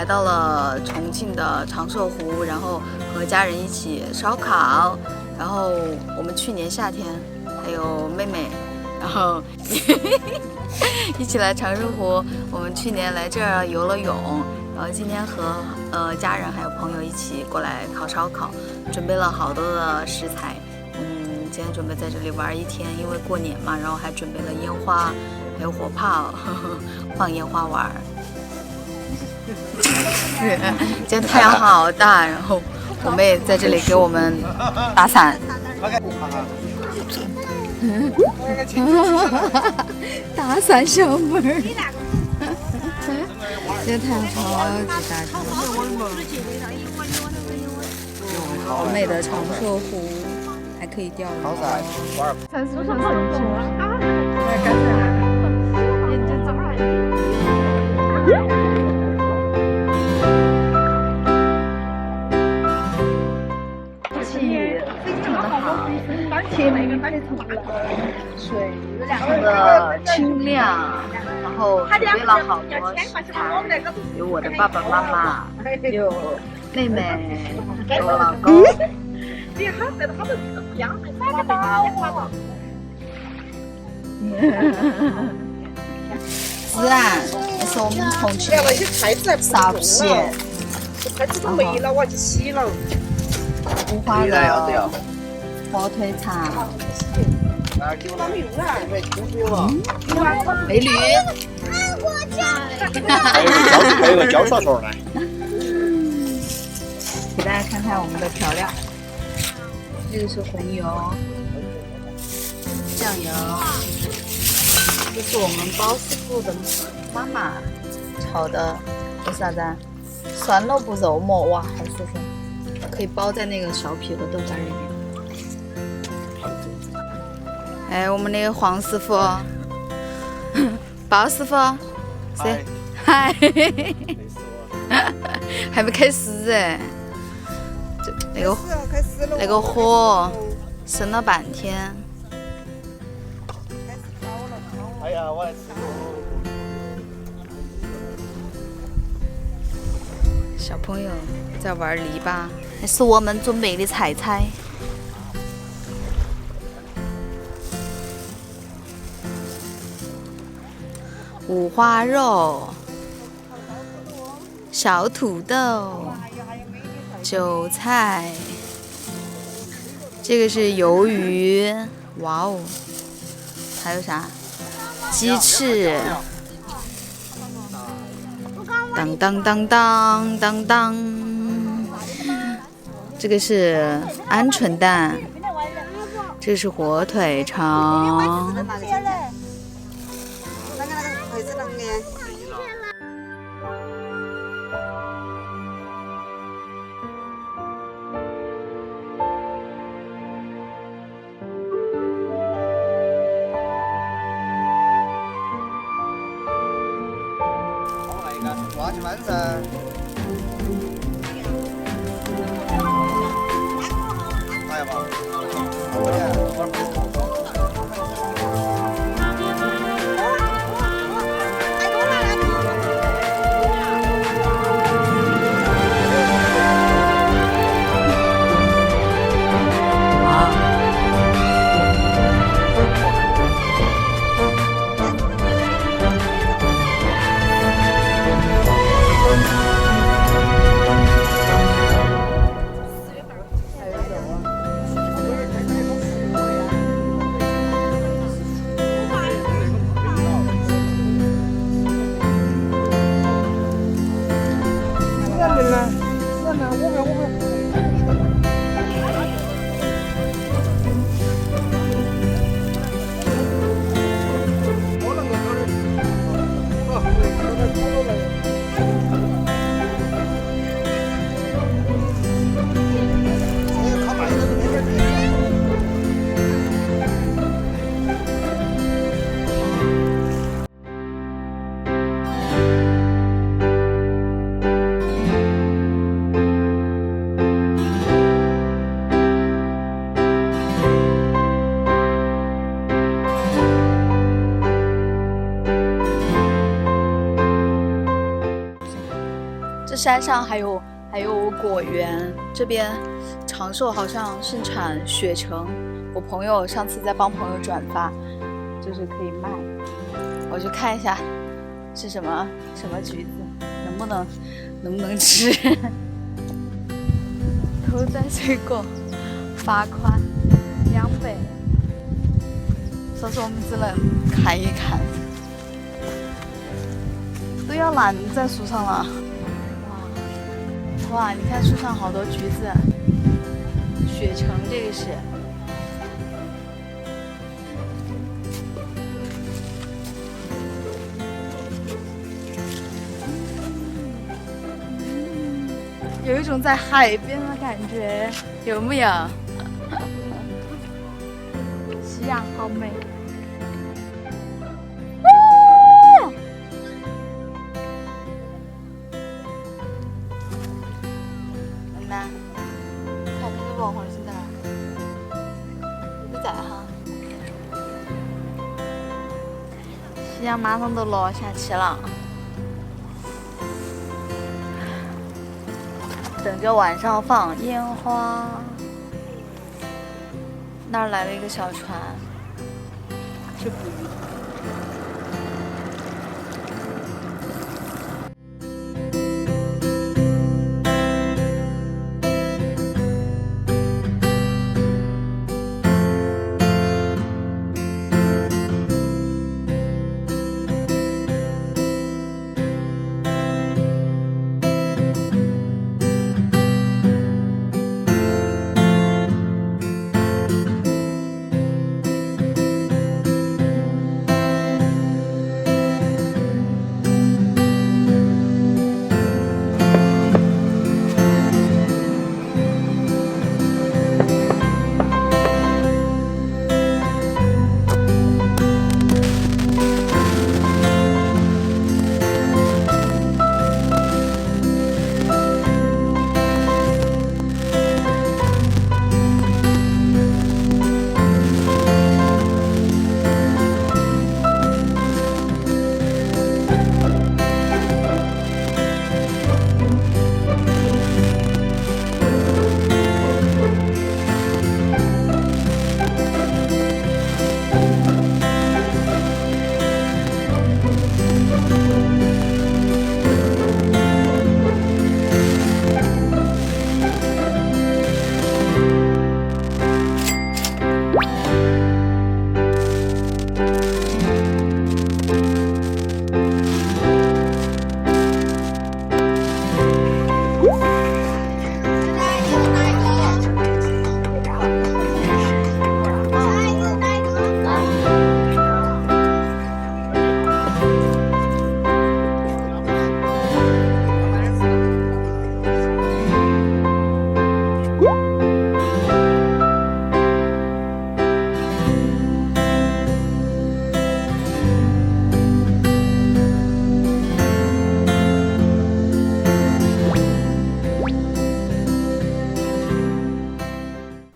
来到了重庆的长寿湖，然后和家人一起烧烤。然后我们去年夏天还有妹妹，然后一起来长寿湖。我们去年来这儿游了泳，然后今天和家人还有朋友一起过来烤烧烤，准备了好多的食材。今天准备在这里玩一天，因为过年嘛，然后还准备了烟花，还有火炮，放烟花玩。今天太阳好大，然后我妹在这里给我们打伞。打伞小妹儿。今天太阳超级大。好美的长寿湖。还可以钓鱼。才是上神经。气非常的好，天非常的水非常的清亮，然后准备了好多食材，有我的爸爸妈妈，有妹妹，有我老公。是啊，那是我们重庆的苕皮，菜籽都没了，我要去洗了。五花肉、火腿肠、美女，还有个焦刷刷来。给大家看看我们的调料。这个是红油、酱油，这是我们包师傅的妈妈炒的，这是啥子啊？酸萝卜肉末，哇，好舒服，可以包在那个苕皮和豆干里面。哎，我们的黄师傅，包师傅，是，嗨，还没开始哎。那个火生了半天。哎呀，我来吃。小朋友在玩篱笆，那是我们准备的菜。五花肉、小土豆。韭菜，这个是鱿鱼，哇哦，还有啥？鸡翅，当当当当当当，这个是鹌鹑蛋，这是火腿肠。挖起来噻！来吧，山上还有果园，这边长寿好像盛产雪橙。我朋友上次在帮朋友转发，就是可以卖。我去看一下是什么橘子，能不能吃？头摘水果罚款200，所以说我们只能看一看，都要烂在树上了。哇，你看树上好多橘子，雪橙这个是。有一种在海边的感觉，有没有？夕阳好美。妈妈，看这个网红是哪儿？不在哈。夕阳马上都落下去了。等着晚上放烟花。那儿来了一个小船，是捕鱼的。